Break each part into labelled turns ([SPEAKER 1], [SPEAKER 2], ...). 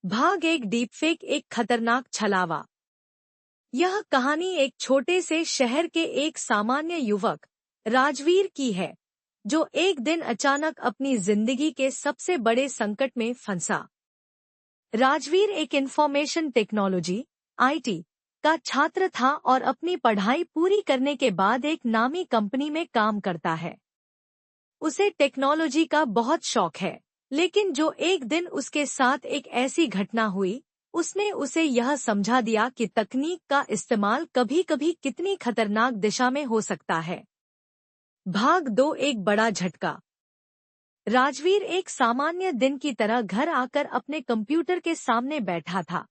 [SPEAKER 1] भाग एक डीपफेक एक खतरनाक छलावा। यह कहानी एक छोटे से शहर के एक सामान्य युवक राजवीर की है, जो एक दिन अचानक अपनी जिंदगी के सबसे बड़े संकट में फंसा। राजवीर एक इंफॉर्मेशन टेक्नोलॉजी (आईटी) का छात्र था और अपनी पढ़ाई पूरी करने के बाद एक नामी कंपनी में काम करता है। उसे टेक्नोलॉजी का बहुत शौक है, लेकिन जो एक दिन उसके साथ एक ऐसी घटना हुई, उसने उसे यह समझा दिया कि तकनीक का इस्तेमाल कभी-कभी कितनी खतरनाक दिशा में हो सकता है। भाग 2 एक बड़ा झटका। राजवीर एक सामान्य दिन की तरह घर आकर अपने कंप्यूटर के सामने बैठा था।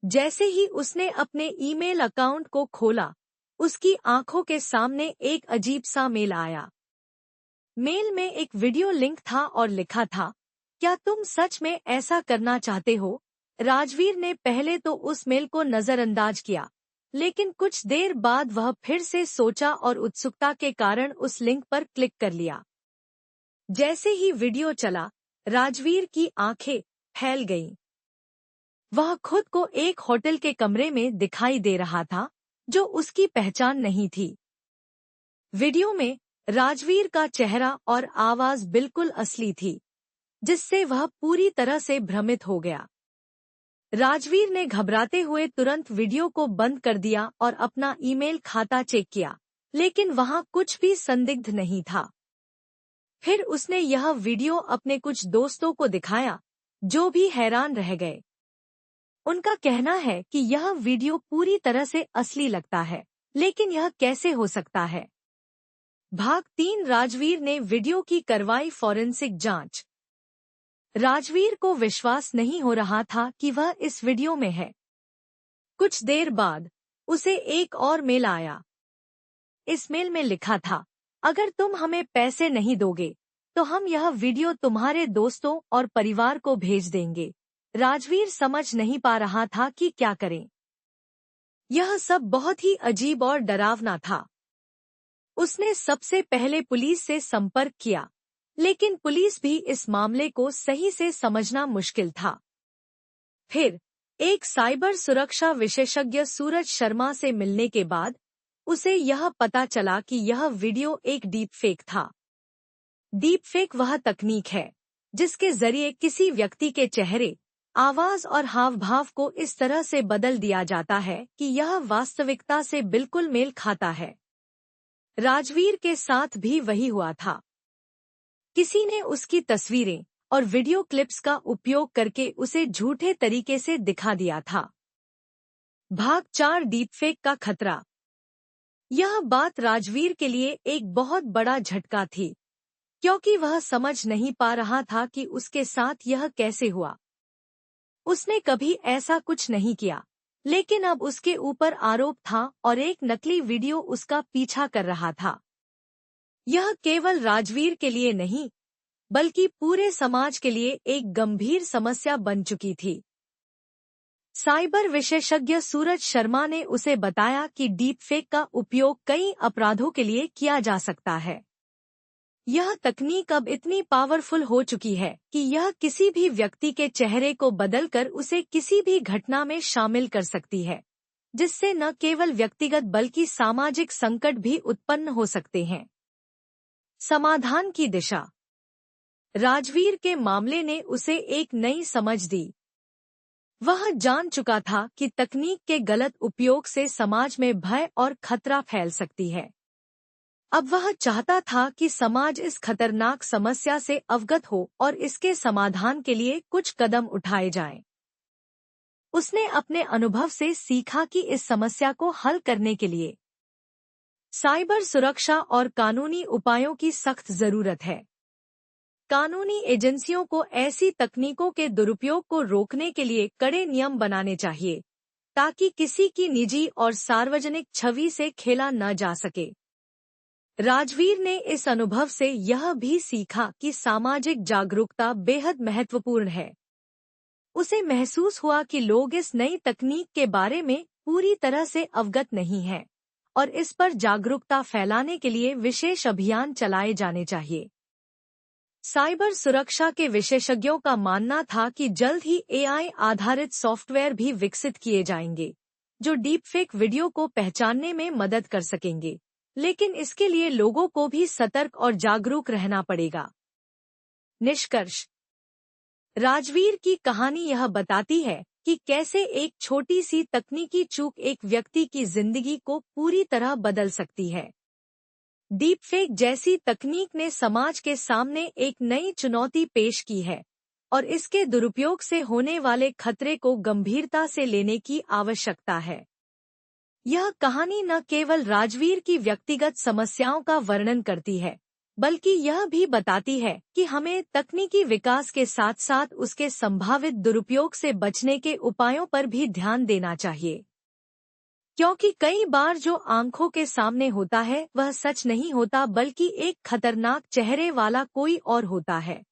[SPEAKER 1] जैसे ही उसने अपने ईमेल अकाउंट को खोला, उसकी आंखों के सामने एक अजीब सा मेल आया। मेल में एक वीडियो लिंक था और लिखा था, क्या तुम सच में ऐसा करना चाहते हो? राजवीर ने पहले तो उस मेल को नजरअंदाज किया, लेकिन कुछ देर बाद वह फिर से सोचा और उत्सुकता के कारण उस लिंक पर क्लिक कर लिया। जैसे ही वीडियो चला, राजवीर की आंखें फैल गईं। वह खुद को एक होटल के कमरे में दिखाई दे रहा था, जो उसकी पहचान नहीं थी। वीडियो में राजवीर का चेहरा और आवाज बिल्कुल असली थी, जिससे वह पूरी तरह से भ्रमित हो गया। राजवीर ने घबराते हुए तुरंत वीडियो को बंद कर दिया और अपना ईमेल खाता चेक किया, लेकिन वहां कुछ भी संदिग्ध नहीं था। फिर उसने यह वीडियो अपने कुछ दोस्तों को दिखाया, जो भी हैरान रह गए। उनका कहना है कि यह वीडियो पूरी तरह से असली लगता है, लेकिन यह कैसे हो सकता है? भाग 3 राजवीर ने वीडियो की करवाई फॉरेंसिक जांच। राजवीर को विश्वास नहीं हो रहा था कि वह इस वीडियो में है। कुछ देर बाद उसे एक और मेल आया। इस मेल में लिखा था, अगर तुम हमें पैसे नहीं दोगे, तो हम यह वीडियो तुम्हारे दोस्तों और परिवार को भेज देंगे। राजवीर समझ नहीं पा रहा था कि क्या करें। यह सब बहुत ही अजीब और डरावना था। उसने सबसे पहले पुलिस से संपर्क किया, लेकिन पुलिस भी इस मामले को सही से समझना मुश्किल था। फिर एक साइबर सुरक्षा विशेषज्ञ सूरज शर्मा से मिलने के बाद उसे यह पता चला कि यह वीडियो एक डीपफेक था। डीपफेक वह तकनीक है जिसके जरिए किसी व्यक्ति के चेहरे, आवाज और हाव-भाव को इस तरह से बदल दिया जाता है कि यह वास्तविकता से बिल्कुल मेल खाता है। राजवीर के साथ भी वही हुआ था। किसी ने उसकी तस्वीरें और वीडियो क्लिप्स का उपयोग करके उसे झूठे तरीके से दिखा दिया था। भाग 4 डीपफेक का खतरा। यह बात राजवीर के लिए एक बहुत बड़ा झटका थी, क्योंकि वह समझ नहीं पा रहा था कि उसके साथ यह कैसे हुआ। उसने कभी ऐसा कुछ नहीं किया, लेकिन अब उसके ऊपर आरोप था और एक नकली वीडियो उसका पीछा कर रहा था। यह केवल राजवीर के लिए नहीं, बल्कि पूरे समाज के लिए एक गंभीर समस्या बन चुकी थी। साइबर विशेषज्ञ सूरज शर्मा ने उसे बताया कि डीपफेक का उपयोग कई अपराधों के लिए किया जा सकता है। यह तकनीक अब इतनी पावरफुल हो चुकी है कि यह किसी भी व्यक्ति के चेहरे को बदलकर उसे किसी भी घटना में शामिल कर सकती है, जिससे न केवल व्यक्तिगत बल्कि सामाजिक संकट भी उत्पन्न हो सकते हैं। समाधान की दिशा। राजवीर के मामले ने उसे एक नई समझ दी। वह जान चुका था कि तकनीक के गलत उपयोग से समाज में भय और खतरा फैल सकती है। अब वह चाहता था कि समाज इस खतरनाक समस्या से अवगत हो और इसके समाधान के लिए कुछ कदम उठाए जाएं। उसने अपने अनुभव से सीखा कि इस समस्या को हल करने के लिए साइबर सुरक्षा और कानूनी उपायों की सख्त जरूरत है। कानूनी एजेंसियों को ऐसी तकनीकों के दुरुपयोग को रोकने के लिए कड़े नियम बनाने चाहिए, ताकि किसी की निजी और सार्वजनिक छवि से खेला न जा सके। राजवीर ने इस अनुभव से यह भी सीखा कि सामाजिक जागरूकता बेहद महत्वपूर्ण है। उसे महसूस हुआ कि लोग इस नई तकनीक के बारे में पूरी तरह से अवगत नहीं हैं, और इस पर जागरूकता फैलाने के लिए विशेष अभियान चलाए जाने चाहिए। साइबर सुरक्षा के विशेषज्ञों का मानना था कि जल्द ही एआई आधारित सॉफ्टवेयर भी विकसित किए जाएंगे, जो डीपफेक वीडियो को पहचानने में मदद कर सकेंगे। लेकिन इसके लिए लोगों को भी सतर्क और जागरूक रहना पड़ेगा। निष्कर्ष। राजवीर की कहानी यह बताती है कि कैसे एक छोटी सी तकनीकी चूक एक व्यक्ति की जिंदगी को पूरी तरह बदल सकती है। डीपफेक जैसी तकनीक ने समाज के सामने एक नई चुनौती पेश की है और इसके दुरुपयोग से होने वाले खतरे को गंभीरता से लेने की आवश्यकता है। यह कहानी न केवल राजवीर की व्यक्तिगत समस्याओं का वर्णन करती है, बल्कि यह भी बताती है कि हमें तकनीकी विकास के साथ साथ उसके संभावित दुरुपयोग से बचने के उपायों पर भी ध्यान देना चाहिए। क्योंकि कई बार जो आंखों के सामने होता है वह सच नहीं होता, बल्कि एक खतरनाक चेहरे वाला कोई और होता है।